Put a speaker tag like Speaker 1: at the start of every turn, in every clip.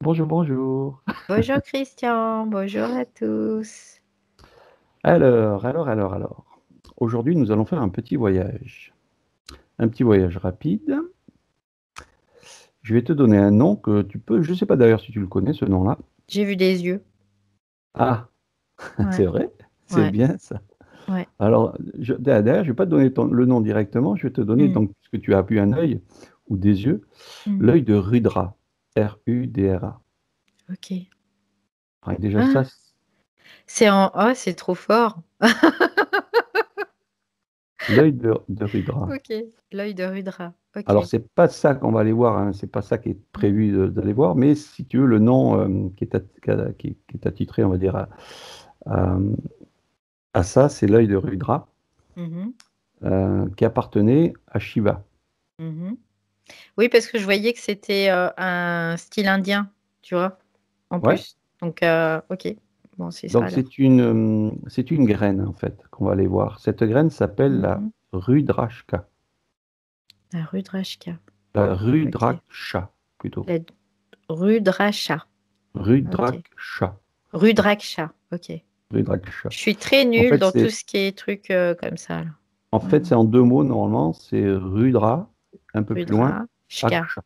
Speaker 1: Bonjour, bonjour.
Speaker 2: Bonjour Christian, bonjour à tous.
Speaker 1: Alors. Aujourd'hui, nous allons faire un petit voyage. Un petit voyage rapide. Je vais te donner un nom que tu peux, je ne sais pas d'ailleurs si tu le connais, ce nom-là.
Speaker 2: J'ai vu des yeux.
Speaker 1: Ah,
Speaker 2: Ouais,
Speaker 1: c'est vrai? C'est
Speaker 2: ouais,
Speaker 1: bien ça.
Speaker 2: ouais.
Speaker 1: Alors, d'ailleurs, je ne vais pas te donner le nom directement, je vais te donner,
Speaker 2: Hmm,
Speaker 1: donc, puisque tu as vu un œil ou des yeux,
Speaker 2: hmm,
Speaker 1: l'œil de Rudra. R-U-D-R-A.
Speaker 2: ok.
Speaker 1: Ouais, déjà ça,
Speaker 2: Ah, c'est en oh, c'est trop fort.
Speaker 1: l'œil de Rudra.
Speaker 2: Ok, l'œil de Rudra. Ok.
Speaker 1: Alors, c'est pas ça qu'on va aller voir, hein, c'est pas ça qui est
Speaker 2: Hmm,
Speaker 1: prévu d'aller voir, mais si tu veux, le nom qui est attitré, on va dire, à- à ça, c'est l'œil de Rudra,
Speaker 2: mhm,
Speaker 1: qui appartenait à Shiva.
Speaker 2: mhm. Oui, parce que je voyais que c'était un style indien, tu vois, en
Speaker 1: Ouais.
Speaker 2: plus. Donc, ok. Bon, c'est ça
Speaker 1: Donc,
Speaker 2: alors.
Speaker 1: c'est une graine, en fait, qu'on va aller voir. Cette graine s'appelle la
Speaker 2: Mhm.
Speaker 1: Rudrashka.
Speaker 2: La Rudrashka.
Speaker 1: La
Speaker 2: Ok.
Speaker 1: Rudraksha, plutôt.
Speaker 2: La Rudrasha. Ok.
Speaker 1: Rudraksha.
Speaker 2: Rudraksha. Ok.
Speaker 1: Rudraksha.
Speaker 2: Je suis très
Speaker 1: En
Speaker 2: nulle
Speaker 1: fait,
Speaker 2: dans tout ce qui est trucs comme ça, là.
Speaker 1: c'est
Speaker 2: Vraiment.
Speaker 1: en deux mots, normalement. C'est Rudra, un peu plus loin,
Speaker 2: Rudra, Shka,
Speaker 1: Aksha.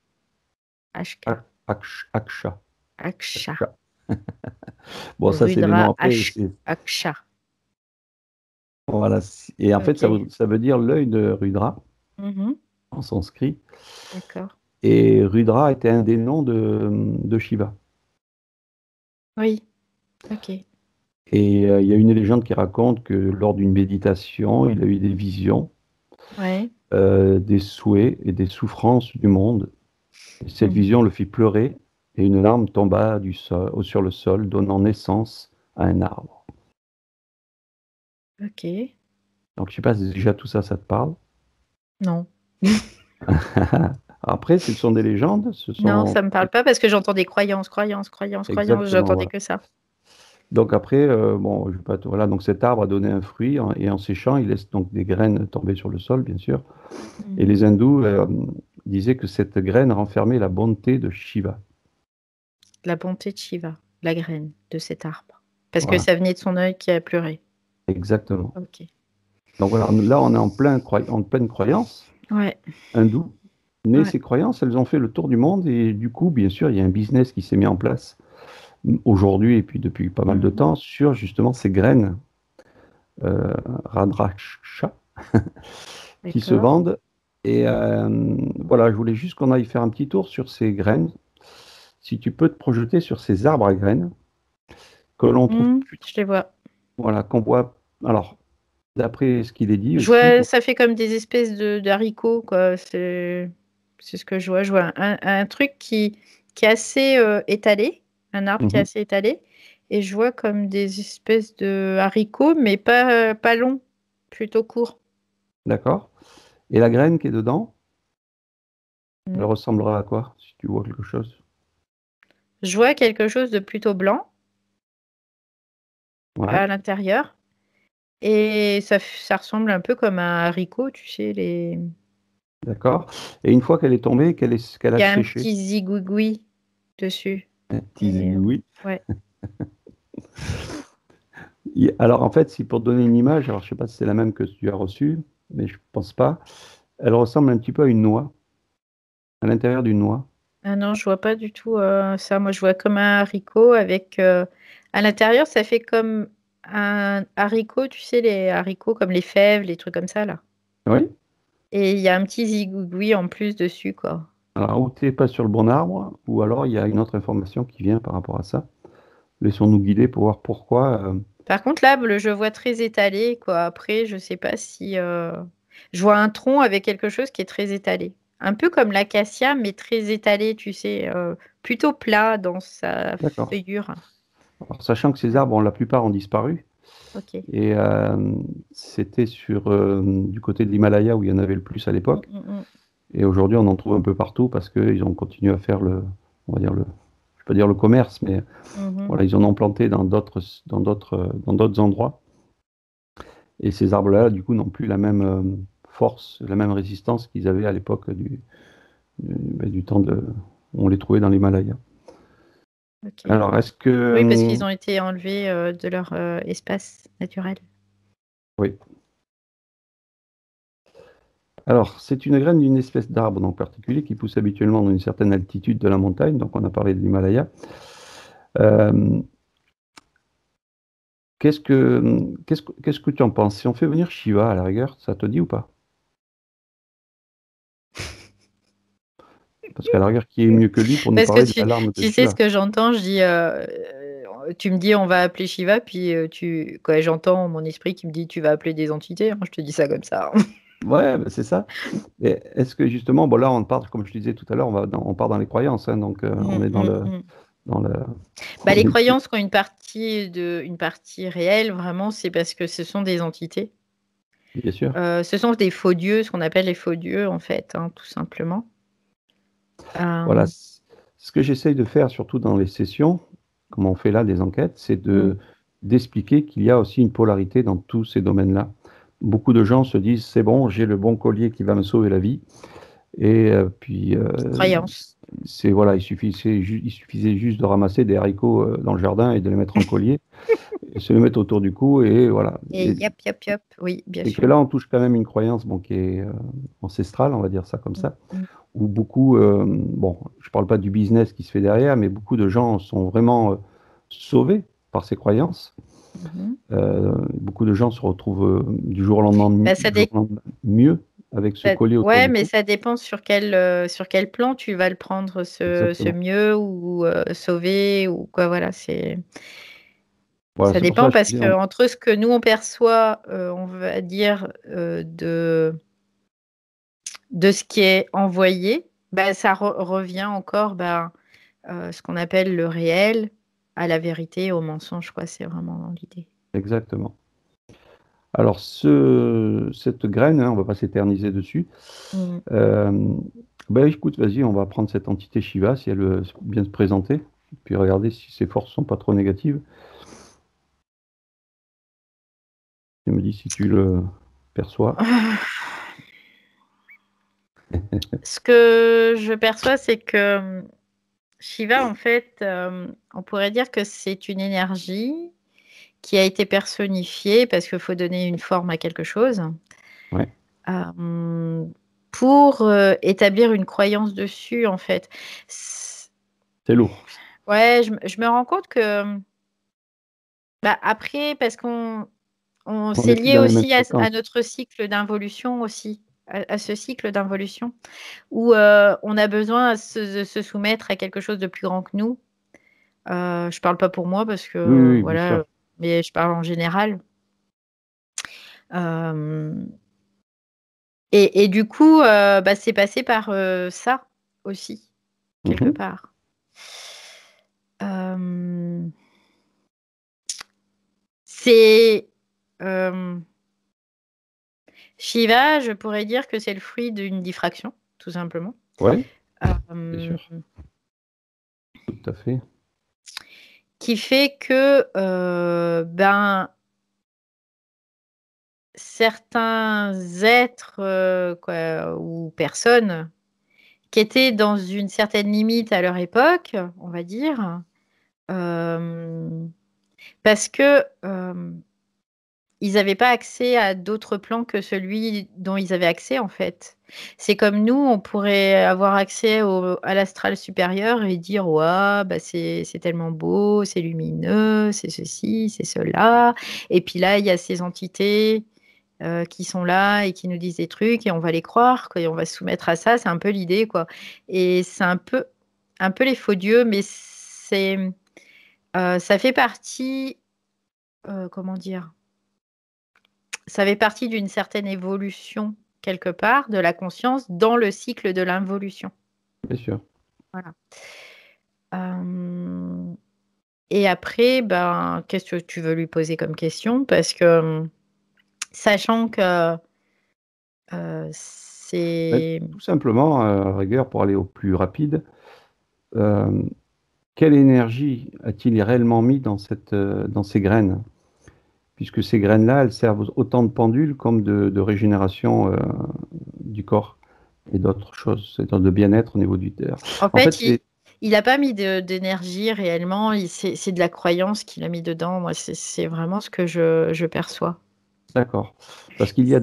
Speaker 2: Ashka,
Speaker 1: Aksha.
Speaker 2: Aksha.
Speaker 1: Aksha. Bon, ça, c'est les noms
Speaker 2: Rudra,
Speaker 1: après.
Speaker 2: Aksha.
Speaker 1: Voilà. Et en fait,
Speaker 2: Ok.
Speaker 1: ça veut dire l'œil de Rudra
Speaker 2: Mhm.
Speaker 1: en sanskrit.
Speaker 2: D'accord.
Speaker 1: Et Rudra était un des noms de Shiva.
Speaker 2: Oui. Ok.
Speaker 1: Et il y a une légende qui raconte que lors d'une méditation, il a eu des visions,
Speaker 2: Ouais.
Speaker 1: des souhaits et des souffrances du monde. Et cette
Speaker 2: Mhm.
Speaker 1: vision le fit pleurer et une larme tomba sur le sol, donnant naissance à un arbre.
Speaker 2: Ok.
Speaker 1: Donc, je sais pas si déjà tout ça, ça te parle.
Speaker 2: Non.
Speaker 1: Après, ce sont des légendes, ce
Speaker 2: Non,
Speaker 1: sont
Speaker 2: ça me parle pas parce que j'entends des croyances, croyances, croyances, croyances.
Speaker 1: exactement,
Speaker 2: J'entendais
Speaker 1: voilà.
Speaker 2: que ça.
Speaker 1: Donc après, bon, je vais pas voilà, donc cet arbre a donné un fruit et en séchant, il laisse donc des graines tomber sur le sol, bien sûr. Et
Speaker 2: Mhm.
Speaker 1: les hindous disaient que cette graine renfermait la bonté de Shiva.
Speaker 2: La bonté de Shiva, la graine de cet arbre. Parce que
Speaker 1: Voilà,
Speaker 2: ça venait de son œil qui a pleuré.
Speaker 1: exactement.
Speaker 2: Ok.
Speaker 1: Donc voilà, là, on est en pleine croyance
Speaker 2: Ouais.
Speaker 1: hindoue. Mais
Speaker 2: Ouais.
Speaker 1: ces croyances, elles ont fait le tour du monde et du coup, bien sûr, il y a un business qui s'est mis en place aujourd'hui et puis depuis pas mal de
Speaker 2: Mhm.
Speaker 1: temps sur justement ces graines euh, Radraksha qui se
Speaker 2: D'accord.
Speaker 1: vendent. Et voilà, je voulais juste qu'on aille faire un petit tour sur ces graines. Si tu peux te projeter sur ces arbres à graines que l'on trouve plus,
Speaker 2: Je les vois.
Speaker 1: voilà, qu'on voit. Alors, d'après ce qu'il est dit
Speaker 2: Je
Speaker 1: aussi,
Speaker 2: vois, ça fait comme des espèces de haricots, quoi. C'est ce que je vois. Je vois un truc qui est assez étalé, un arbre qui est
Speaker 1: mhm,
Speaker 2: assez étalé, et je vois comme des espèces de haricots, mais pas longs, plutôt courts.
Speaker 1: d'accord. Et la graine qui est dedans, elle
Speaker 2: Mm.
Speaker 1: ressemblera à quoi, si tu vois quelque chose?
Speaker 2: Je vois quelque chose de plutôt blanc
Speaker 1: Ouais,
Speaker 2: à l'intérieur, et ça ressemble un peu comme un haricot, tu sais,
Speaker 1: d'accord. Et une fois qu'elle est tombée, qu'elle
Speaker 2: il
Speaker 1: a
Speaker 2: y a un
Speaker 1: séché,
Speaker 2: petit zigouigoui dessus.
Speaker 1: un petit
Speaker 2: Et,
Speaker 1: zigouille.
Speaker 2: ouais.
Speaker 1: Alors en fait, si pour te donner une image, alors je sais pas si c'est la même que tu as reçue, mais je pense pas. Elle ressemble un petit peu à une noix, à l'intérieur d'une noix.
Speaker 2: Ah non, je vois pas du tout ça. Moi, je vois comme un haricot avec à l'intérieur, ça fait comme un haricot, tu sais, les haricots comme les fèves, les trucs comme ça là.
Speaker 1: Oui.
Speaker 2: Et il y a un petit zigouigoui en plus dessus, quoi.
Speaker 1: Alors, ou tu n'es pas sur le bon arbre, ou alors il y a une autre information qui vient par rapport à ça. Laissons-nous guider pour voir pourquoi.
Speaker 2: Par contre, là, je vois très étalé, quoi. Après, je sais pas si je vois un tronc avec quelque chose qui est très étalé. Un peu comme l'acacia, mais très étalé, tu sais, plutôt plat dans sa
Speaker 1: D'accord.
Speaker 2: feuillure.
Speaker 1: Alors, sachant que ces
Speaker 2: Ouais.
Speaker 1: arbres, la plupart ont disparu,
Speaker 2: Ok.
Speaker 1: et c'était du côté de l'Himalaya où il y en avait le plus à
Speaker 2: Mm,
Speaker 1: l'époque.
Speaker 2: mm, mm.
Speaker 1: Et aujourd'hui, on en trouve un peu partout parce qu'ils ont continué à faire on va dire je vais pas dire le commerce, mais
Speaker 2: Mhm.
Speaker 1: voilà, ils en ont planté dans d'autres endroits. Et ces arbres-là, du coup, n'ont plus la même force, la même résistance qu'ils avaient à l'époque du temps où on les trouvait dans l'Himalaya.
Speaker 2: Ok.
Speaker 1: Alors, est-ce que...
Speaker 2: Oui, parce qu'ils ont été enlevés de leur espace naturel.
Speaker 1: Oui. Alors, c'est une graine d'une espèce d'arbre en particulier qui pousse habituellement dans une certaine altitude de la montagne. Donc, on a parlé de l'Himalaya. Euh, qu'est-ce que tu en penses? Si on fait venir Shiva à la rigueur, ça te dit ou pas? Parce qu'à la rigueur, qui est mieux que lui pour nous
Speaker 2: Parce que
Speaker 1: parler de l'alarme de
Speaker 2: tu sais ce
Speaker 1: Shiva?
Speaker 2: que j'entends, je dis, tu me dis on va appeler Shiva, puis quoi, j'entends mon esprit qui me dit tu vas appeler des entités, hein, je te dis ça comme ça.
Speaker 1: Ouais, bah, c'est ça. Et est-ce que justement, bon là, on part, comme je te disais tout à l'heure, on part dans les croyances, hein, donc on est dans le,
Speaker 2: Bah,
Speaker 1: on
Speaker 2: les
Speaker 1: est dessus,
Speaker 2: croyances qui ont une partie réelle, vraiment, c'est parce que ce sont des entités.
Speaker 1: bien sûr.
Speaker 2: Ce sont des faux dieux, ce qu'on appelle les faux dieux, en fait, hein, tout simplement.
Speaker 1: Voilà,
Speaker 2: Euh,
Speaker 1: ce que j'essaye de faire, surtout dans les sessions, comme on fait là des enquêtes, c'est
Speaker 2: mm,
Speaker 1: d'expliquer qu'il y a aussi une polarité dans tous ces domaines-là. Beaucoup de gens se disent, c'est bon, j'ai le bon collier qui va me sauver la vie. Et puis,
Speaker 2: croyances.
Speaker 1: voilà, il suffisait juste de ramasser des haricots dans le jardin et de les mettre en collier, et se les mettre autour du cou, et voilà.
Speaker 2: Et yap, yap, yap, oui, bien
Speaker 1: C'est que
Speaker 2: sûr.
Speaker 1: là, on touche quand même une croyance bon, qui est ancestrale, on va dire ça comme
Speaker 2: Mm,
Speaker 1: ça,
Speaker 2: mm,
Speaker 1: où beaucoup, bon, je ne parle pas du business qui se fait derrière, mais beaucoup de gens sont vraiment sauvés par ces croyances.
Speaker 2: mhm.
Speaker 1: Beaucoup de gens se retrouvent du jour au lendemain,
Speaker 2: Bah,
Speaker 1: du jour au lendemain mieux avec ce collier autour
Speaker 2: ouais,
Speaker 1: du
Speaker 2: mais
Speaker 1: cou.
Speaker 2: ça dépend sur quel plan tu vas le prendre, ce
Speaker 1: Exactement.
Speaker 2: mieux ou sauver ou quoi, voilà,
Speaker 1: Voilà,
Speaker 2: ça
Speaker 1: c'est pour ça
Speaker 2: dépend
Speaker 1: que je te
Speaker 2: parce
Speaker 1: dis,
Speaker 2: que entre ce que nous on perçoit, on va dire, de ce qui est envoyé, bah, ça revient encore, bah, ce qu'on appelle le réel à la vérité, au mensonge, quoi, c'est vraiment l'idée.
Speaker 1: exactement. Alors, cette graine, hein, on ne va pas s'éterniser dessus.
Speaker 2: Mmh.
Speaker 1: Euh, ben, écoute, vas-y, on va prendre cette entité Shiva, si elle veut bien se présenter, puis regarder si ses forces sont pas trop négatives. Tu me dis si tu le perçois.
Speaker 2: Ce que je perçois, c'est que Shiva, en fait, on pourrait dire que c'est une énergie qui a été personnifiée parce qu'il faut donner une forme à quelque chose,
Speaker 1: Ouais,
Speaker 2: hem, pour, établir une croyance dessus, en fait. C
Speaker 1: c'est lourd.
Speaker 2: Ouais, je me rends compte que, bah, après parce qu'on
Speaker 1: On
Speaker 2: c'est
Speaker 1: n'est plus
Speaker 2: lié
Speaker 1: dans les mêmes
Speaker 2: aussi à
Speaker 1: fréquences.
Speaker 2: notre cycle d'involution aussi, à ce cycle d'involution où, on a besoin de se soumettre à quelque chose de plus grand que nous. Je parle pas pour moi parce
Speaker 1: Oui,
Speaker 2: que
Speaker 1: oui, oui, bien
Speaker 2: voilà,
Speaker 1: sûr.
Speaker 2: mais je parle en général. Hem et du coup, bah, c'est passé par, ça aussi, quelque
Speaker 1: Mhm.
Speaker 2: part. Hem, c'est, hem, Shiva, je pourrais dire que c'est le fruit d'une diffraction, tout simplement.
Speaker 1: Ouais, bien
Speaker 2: Hem,
Speaker 1: sûr, tout à fait.
Speaker 2: qui fait que, ben, certains êtres, quoi, ou personnes qui étaient dans une certaine limite à leur époque, on va dire, hem, parce que, ils n'avaient pas accès à d'autres plans que celui dont ils avaient accès, en fait. C'est comme nous, on pourrait avoir accès à l'astral supérieur et dire: «Waouh, bah, c'est tellement beau, c'est lumineux, c'est ceci, c'est cela» et puis là, il y a ces entités, qui sont là et qui nous disent des trucs et on va les croire, quoi et on va se soumettre à ça. C'est un peu l'idée, quoi et c'est un peu les faux dieux, mais ça fait partie, comment dire? Ça fait partie d'une certaine évolution, quelque part, de la conscience dans le cycle de l'involution.
Speaker 1: Bien sûr.
Speaker 2: Voilà. Hem et après, ben, qu'est-ce que tu veux lui poser comme question? Parce que, sachant que,
Speaker 1: Bah,
Speaker 2: c'est
Speaker 1: tout simplement, à la rigueur, pour aller au plus rapide, euh, quelle énergie a-t-il réellement mis dans dans ces graines? Puisque ces graines-là, elles servent autant de pendules comme de régénération du corps et d'autres choses, c'est-à-dire de bien-être au niveau du terre.
Speaker 2: en
Speaker 1: En
Speaker 2: fait,
Speaker 1: fait,
Speaker 2: il
Speaker 1: c'est...
Speaker 2: Il n'a pas mis d'énergie réellement, c'est de la croyance qu'il a mis dedans. Moi, c'est vraiment ce que je perçois.
Speaker 1: D'accord. Parce il y a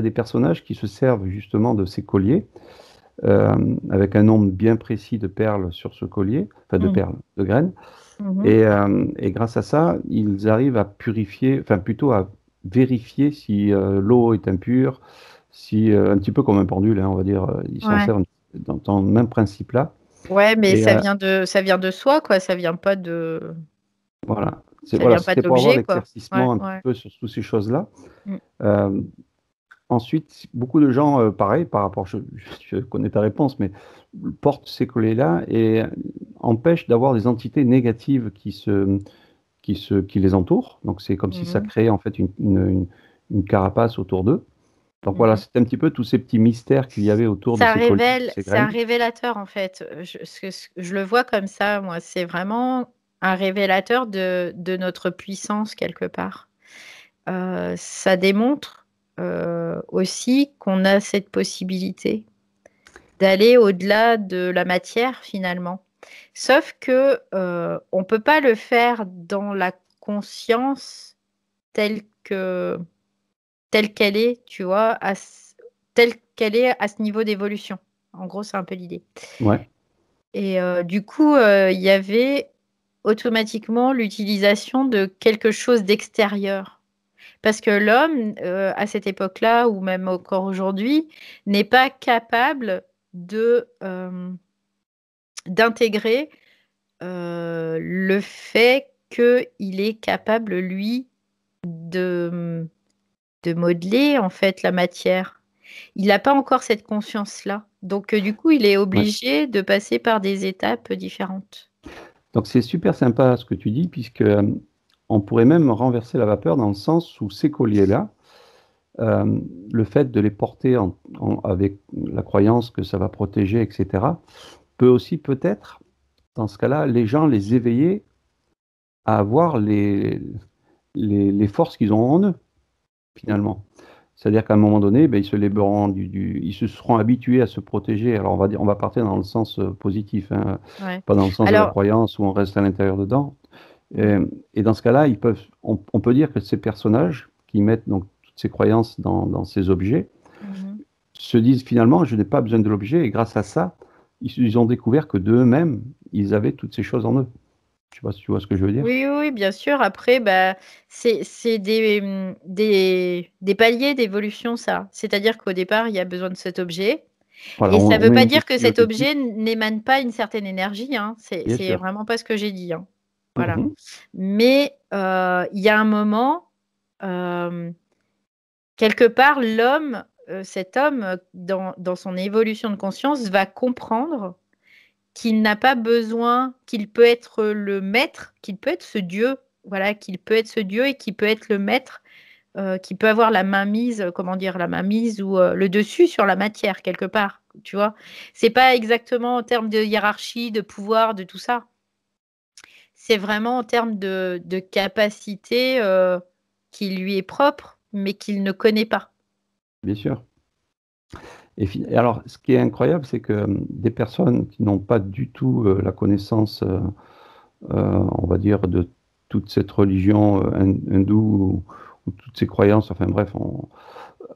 Speaker 1: des personnages qui se servent justement de ces colliers, avec un nombre bien précis de perles sur ce collier, enfin de
Speaker 2: Mhm.
Speaker 1: perles, de graines.
Speaker 2: Mhm.
Speaker 1: Et grâce à ça, ils arrivent à purifier, enfin plutôt à vérifier si l'eau est impure, si, un petit peu comme un pendule, hein, on va dire, ils s'en
Speaker 2: Ouais.
Speaker 1: servent dans le même principe-là.
Speaker 2: Ouais, mais
Speaker 1: Et
Speaker 2: ça vient de soi, quoi. Ça vient pas de,
Speaker 1: voilà,
Speaker 2: ça
Speaker 1: voilà,
Speaker 2: vient pas
Speaker 1: c'était pour avoir
Speaker 2: d'objet, quoi. Ouais,
Speaker 1: l'éclaircissement un petit
Speaker 2: ouais.
Speaker 1: peu sur toutes ces choses-là.
Speaker 2: Mm.
Speaker 1: Euh, Ensuite, beaucoup de gens, pareil, par rapport, je connais ta réponse, mais portent ces collets-là et empêchent d'avoir des entités négatives qui les entourent. Donc, c'est comme si ça
Speaker 2: Mhm.
Speaker 1: créait en fait une carapace autour d'eux. Donc voilà,
Speaker 2: Mhm.
Speaker 1: c'est un petit peu tous ces petits mystères qu'il y avait autour de
Speaker 2: Ça
Speaker 1: ces colliers, de
Speaker 2: révèle,
Speaker 1: ces
Speaker 2: c'est un
Speaker 1: graines.
Speaker 2: révélateur en fait. Je le vois comme ça, moi. C'est vraiment un révélateur de notre puissance quelque part. Ça démontre aussi qu'on a cette possibilité d'aller au-delà de la matière finalement. Sauf que on peut pas le faire dans la conscience telle que telle qu'elle est, tu vois, telle qu'elle est à ce niveau d'évolution. En gros, c'est un peu l'idée.
Speaker 1: Ouais,
Speaker 2: Et du coup, il y avait automatiquement l'utilisation de quelque chose d'extérieur. Parce que l'homme, à cette époque-là, ou même encore aujourd'hui, n'est pas capable d'intégrer le fait qu'il est capable, lui, de, de modeler en fait la matière. Il n'a pas encore cette conscience-là. Donc, du coup, il est
Speaker 1: ouais.
Speaker 2: obligé de passer par des étapes différentes.
Speaker 1: Donc c'est super sympa ce que tu dis, puisque on pourrait même renverser la vapeur dans le sens où ces colliers-là, le fait de les porter avec la croyance que ça va protéger, etc., peut aussi peut-être, dans ce cas-là, les gens les éveiller à avoir les forces qu'ils ont en eux, finalement. C'est-à-dire qu'à un moment donné, ben, ils se libéreront ils se seront habitués à se protéger. Alors on va dire, on va partir dans le sens positif, hein,
Speaker 2: Ouais.
Speaker 1: pas dans le sens de la
Speaker 2: Alors,
Speaker 1: croyance où on reste à l'intérieur dedans. Et,
Speaker 2: mm,
Speaker 1: et dans ce cas-là, on peut dire que ces personnages qui mettent donc toutes ces croyances dans ces objets
Speaker 2: mhm.
Speaker 1: se disent finalement, je n'ai pas besoin de l'objet, et grâce à ça, ils ont découvert que d'eux-mêmes, ils avaient toutes ces choses en eux. Je sais pas si tu vois ce que je veux dire.
Speaker 2: Oui, oui, oui, bien sûr. Après, bah, c'est des paliers d'évolution, ça. C'est-à-dire qu'au départ, il y a besoin de cet objet.
Speaker 1: Voilà,
Speaker 2: Et ça ne
Speaker 1: on
Speaker 2: veut
Speaker 1: met
Speaker 2: pas
Speaker 1: une
Speaker 2: dire que
Speaker 1: béquille au
Speaker 2: cet
Speaker 1: début,
Speaker 2: objet n'émane pas une certaine énergie, hein.
Speaker 1: bien
Speaker 2: C'est
Speaker 1: sûr.
Speaker 2: vraiment pas ce que j'ai dit, hein. Voilà.
Speaker 1: Mhm.
Speaker 2: Mais il y a un moment, euh, quelque part, l'homme, cet homme, dans son évolution de conscience, va comprendre qu'il n'a pas besoin, qu'il peut être le maître, qu'il peut être ce Dieu, voilà, qu'il peut être ce Dieu et qu'il peut être le maître, qui peut avoir la mainmise, comment dire, la mainmise ou le dessus sur la matière quelque part, tu vois. C'est pas exactement en termes de hiérarchie, de pouvoir, de tout ça. C'est vraiment en termes de capacité qui lui est propre, mais qu'il ne connaît pas.
Speaker 1: Bien sûr. Et alors, ce qui est incroyable, c'est que des personnes qui n'ont pas du tout la connaissance, on va dire, de toute cette religion hindoue ou toutes ces croyances, enfin bref, on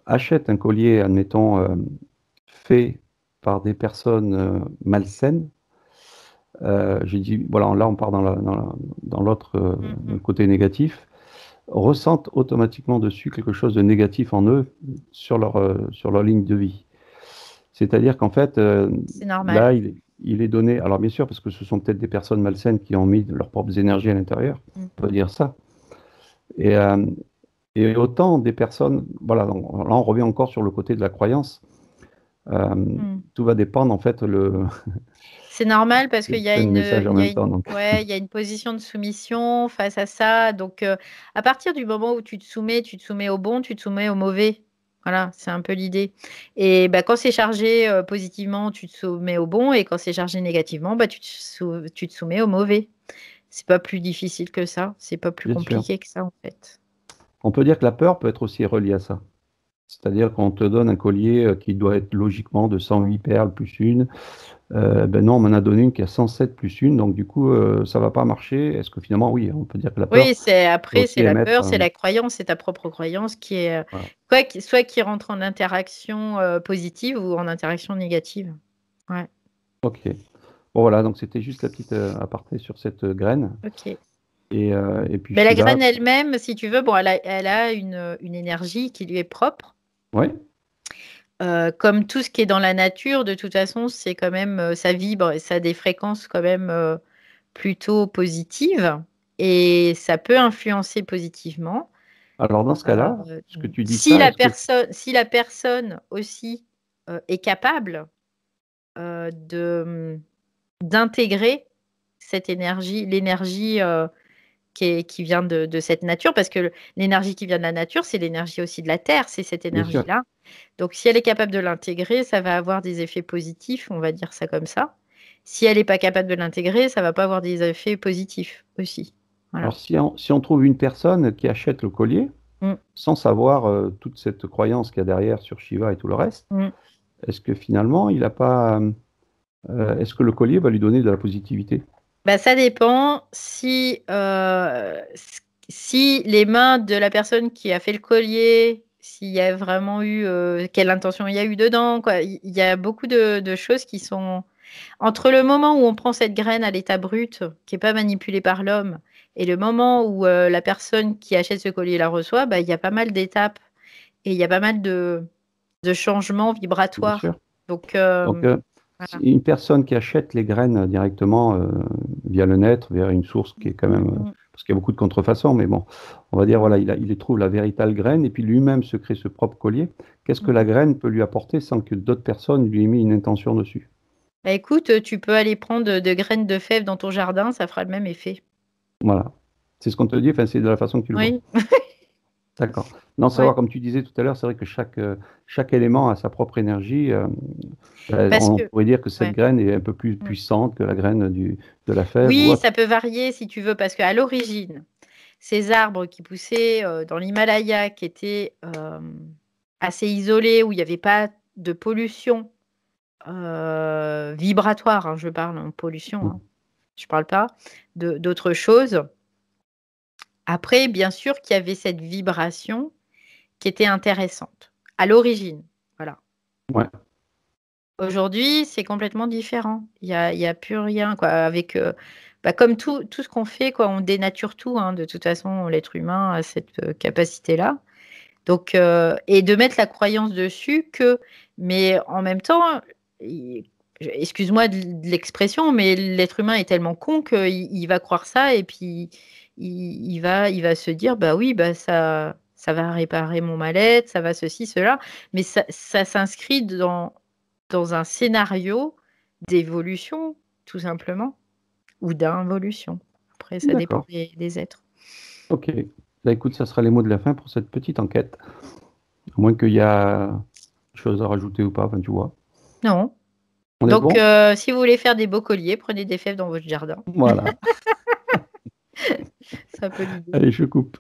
Speaker 1: achète un collier, admettons, fait par des personnes malsaines. J'ai dit, voilà, là on part dans l'autre
Speaker 2: Mhm.
Speaker 1: côté négatif, ressentent automatiquement dessus quelque chose de négatif en eux sur leur ligne de vie. C'est-à-dire qu'en fait,
Speaker 2: C'est normal.
Speaker 1: là, il est donné, alors bien sûr, parce que ce sont peut-être des personnes malsaines qui ont mis leurs propres énergies à l'intérieur, on peut
Speaker 2: Mhm.
Speaker 1: dire ça. Et, euh, et autant des personnes, voilà, donc, là on revient encore sur le côté de la croyance. Euh,
Speaker 2: Mhm.
Speaker 1: Tout va dépendre en fait
Speaker 2: C'est normal parce qu'il y a
Speaker 1: plein de messages en même temps. Donc,
Speaker 2: ouais, il y a une position de soumission face à ça. Donc, à partir du moment où tu te soumets au bon, tu te soumets au mauvais. Voilà, c'est un peu l'idée. Et bah, quand c'est chargé positivement, tu te soumets au bon. Et quand c'est chargé négativement, bah, tu te soumets au mauvais. C'est pas plus difficile que ça. C'est pas plus
Speaker 1: bien sûr,
Speaker 2: compliqué que ça, en fait.
Speaker 1: on peut dire que la peur peut être aussi reliée à ça. C'est-à-dire qu'on te donne un collier qui doit être logiquement de 108 perles plus une. Ben non, on m'en a donné une qui a 107 plus une, donc du coup, ça va pas marcher. Est-ce que finalement, oui, on peut dire que la peur
Speaker 2: Oui, c'est
Speaker 1: peut
Speaker 2: après,
Speaker 1: aussi
Speaker 2: c'est la
Speaker 1: émettre.
Speaker 2: peur, c'est la croyance, c'est ta propre croyance qui est
Speaker 1: Voilà.
Speaker 2: soit qui rentre en interaction positive ou en interaction négative. Ouais,
Speaker 1: Ok. Bon, voilà, donc c'était juste la petite aparté sur cette graine.
Speaker 2: ok.
Speaker 1: Et puis
Speaker 2: Mais la
Speaker 1: Shiva,
Speaker 2: graine elle-même, si tu veux, bon, elle a une énergie qui lui est propre.
Speaker 1: ouais.
Speaker 2: Comme tout ce qui est dans la nature, de toute façon, c'est quand même, ça vibre et ça a des fréquences quand même plutôt positives et ça peut influencer positivement.
Speaker 1: Alors dans ce cas-là,
Speaker 2: Euh,
Speaker 1: ce que tu dis ça, est-ce que
Speaker 2: si la personne aussi est capable de d'intégrer cette énergie, l'énergie qui vient de cette nature, parce que l'énergie qui vient de la nature, c'est l'énergie aussi de la Terre, c'est cette
Speaker 1: bien sûr.
Speaker 2: énergie-là. Donc, si elle est capable de l'intégrer, ça va avoir des effets positifs, on va dire ça comme ça. Si elle n'est pas capable de l'intégrer, ça va pas avoir des effets positifs aussi. Voilà.
Speaker 1: Alors si on trouve une personne qui achète le collier
Speaker 2: Mm,
Speaker 1: sans savoir toute cette croyance qu'il y a derrière sur Shiva et tout le reste,
Speaker 2: mm.
Speaker 1: est-ce que finalement il n'a pas, est-ce que le collier va lui donner de la positivité?
Speaker 2: Bah, ça dépend si les mains de la personne qui a fait le collier, s'il y a vraiment eu, quelle intention il y a eu dedans, quoi. Il y a beaucoup de choses qui sont entre le moment où on prend cette graine à l'état brut, qui n'est pas manipulée par l'homme, et le moment où la personne qui achète ce collier la reçoit, bah, il y a pas mal d'étapes et il y a pas mal de changements
Speaker 1: Bien
Speaker 2: vibratoires.
Speaker 1: sûr.
Speaker 2: Donc,
Speaker 1: Donc
Speaker 2: voilà.
Speaker 1: une personne qui achète les graines directement via le net, via une source qui est quand
Speaker 2: Mm,
Speaker 1: même,
Speaker 2: mm,
Speaker 1: parce qu'il y a beaucoup de contrefaçons, mais bon, on va dire, voilà, il trouve la véritable graine et puis lui-même se crée ce propre collier. Qu'est-ce que la
Speaker 2: mm.
Speaker 1: graine peut lui apporter sans que d'autres personnes lui aient mis une intention dessus?
Speaker 2: Bah, écoute, tu peux aller prendre de graines de fèves dans ton jardin, ça fera le même effet.
Speaker 1: Voilà. C'est ce qu'on te dit, enfin, c'est de la façon que tu le vois.
Speaker 2: Oui,
Speaker 1: D'accord. Non,
Speaker 2: ouais.
Speaker 1: savoir, comme tu disais tout à l'heure, c'est vrai que chaque élément a sa propre énergie. Ben,
Speaker 2: Parce
Speaker 1: on
Speaker 2: que,
Speaker 1: pourrait dire que cette
Speaker 2: ouais.
Speaker 1: graine est un peu plus
Speaker 2: Mm.
Speaker 1: puissante que la graine de la fève ou
Speaker 2: Oui,
Speaker 1: autre.
Speaker 2: ça peut varier si tu veux, parce qu'à l'origine, ces arbres qui poussaient dans l'Himalaya, qui étaient assez isolés, où il n'y avait pas de pollution vibratoire, hein, je parle en pollution,
Speaker 1: Mm.
Speaker 2: hein, je ne parle pas d'autre chose. Après, bien sûr qu'il y avait cette vibration qui était intéressante à l'origine. Voilà.
Speaker 1: Ouais,
Speaker 2: Aujourd'hui, c'est complètement différent. Il y a plus rien, quoi. Avec, bah, comme tout ce qu'on fait, quoi, on dénature tout, hein. De toute façon, l'être humain a cette capacité-là. Donc, et de mettre la croyance dessus que, mais en même temps, excuse-moi de l'expression, mais l'être humain est tellement con qu'il va croire ça et puis il va se dire, bah oui, bah ça va réparer mon mal-être, ça va ceci, cela. Mais ça s'inscrit dans un scénario d'évolution, tout simplement, ou d'involution. Après, ça dépend
Speaker 1: d'accord.
Speaker 2: des êtres.
Speaker 1: Ok. Bah, écoute, ça sera les mots de la fin pour cette petite enquête. À moins qu'il y a quelque chose à rajouter ou pas, enfin, tu vois.
Speaker 2: Non.
Speaker 1: On est
Speaker 2: Donc,
Speaker 1: bon?
Speaker 2: si vous voulez faire des beaux colliers, prenez des fèves dans votre jardin.
Speaker 1: Voilà.
Speaker 2: C'est un peu l'idée.
Speaker 1: Allez, je coupe.